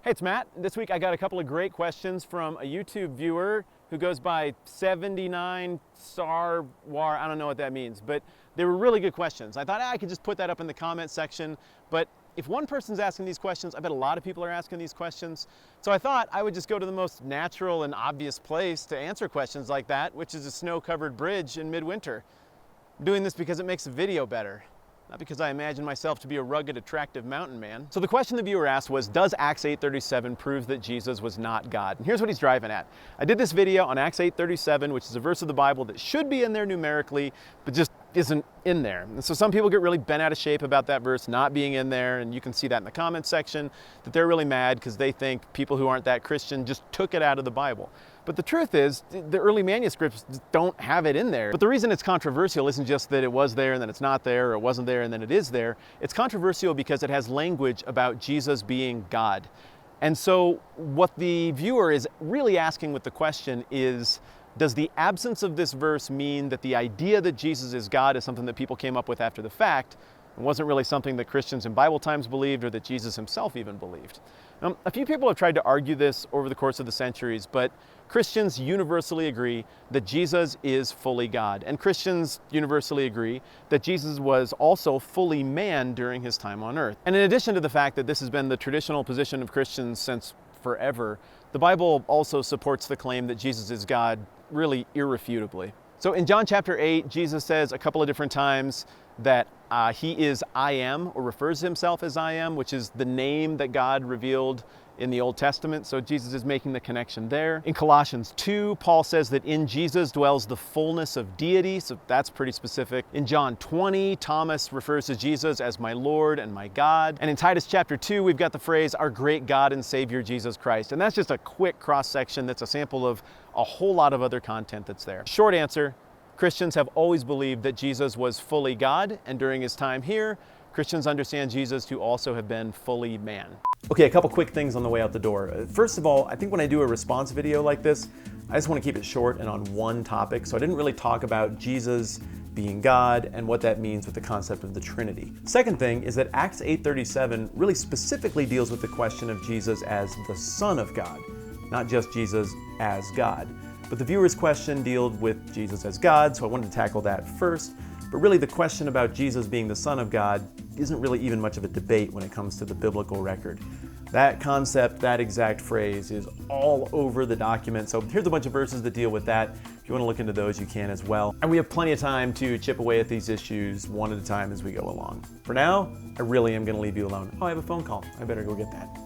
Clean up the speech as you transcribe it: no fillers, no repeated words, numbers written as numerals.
Hey, it's Matt. This week I got a couple of great questions from a YouTube viewer who goes by 79 Sarwar. I don't know what that means, but they were really good questions. I thought I could just put that up in the comment section, but if one person's asking these questions, I bet a lot of people are asking these questions. So I thought I would just go to the most natural and obvious place to answer questions like that, which is a snow-covered bridge in midwinter. I'm doing this because it makes the video better, not because I imagine myself to be a rugged, attractive mountain man. So the question the viewer asked was, does Acts 8:37 prove that Jesus was not God? And here's what he's driving at. I did this video on Acts 8:37, which is a verse of the Bible that should be in there numerically, but just isn't in there. And so some people get really bent out of shape about that verse not being in there, and you can see that in the comment section, that they're really mad because they think people who aren't that Christian just took it out of the Bible. But the truth is, the early manuscripts don't have it in there. But the reason it's controversial isn't just that it was there and then it's not there, or it wasn't there and then it is there. It's controversial because it has language about Jesus being God. And so what the viewer is really asking with the question is, does the absence of this verse mean that the idea that Jesus is God is something that people came up with after the fact? It wasn't really something that Christians in Bible times believed, or that Jesus himself even believed. A few people have tried to argue this over the course of the centuries, but Christians universally agree that Jesus is fully God. And Christians universally agree that Jesus was also fully man during his time on earth. And in addition to the fact that this has been the traditional position of Christians since forever, the Bible also supports the claim that Jesus is God really irrefutably. So in John chapter 8, Jesus says a couple of different times that he is I am, or refers to himself as I am, which is the name that God revealed in the Old Testament. So Jesus is making the connection there. In Colossians 2, Paul says that in Jesus dwells the fullness of deity, so that's pretty specific. In John 20, Thomas refers to Jesus as my Lord and my God. And in Titus chapter 2, we've got the phrase, our great God and Savior Jesus Christ. And that's just a quick cross-section that's a sample of a whole lot of other content that's there. Short answer, Christians have always believed that Jesus was fully God, and during his time here, Christians understand Jesus to also have been fully man. Okay, a couple quick things on the way out the door. First of all, I think when I do a response video like this, I just want to keep it short and on one topic, so I didn't really talk about Jesus being God and what that means with the concept of the Trinity. Second thing is that Acts 8:37 really specifically deals with the question of Jesus as the Son of God, not just Jesus as God. But the viewer's question dealt with Jesus as God, so I wanted to tackle that first. But really the question about Jesus being the Son of God isn't really even much of a debate when it comes to the biblical record. That concept, that exact phrase is all over the document. So here's a bunch of verses that deal with that. If you want to look into those, you can as well. And we have plenty of time to chip away at these issues one at a time as we go along. For now, I really am going to leave you alone. Oh, I have a phone call. I better go get that.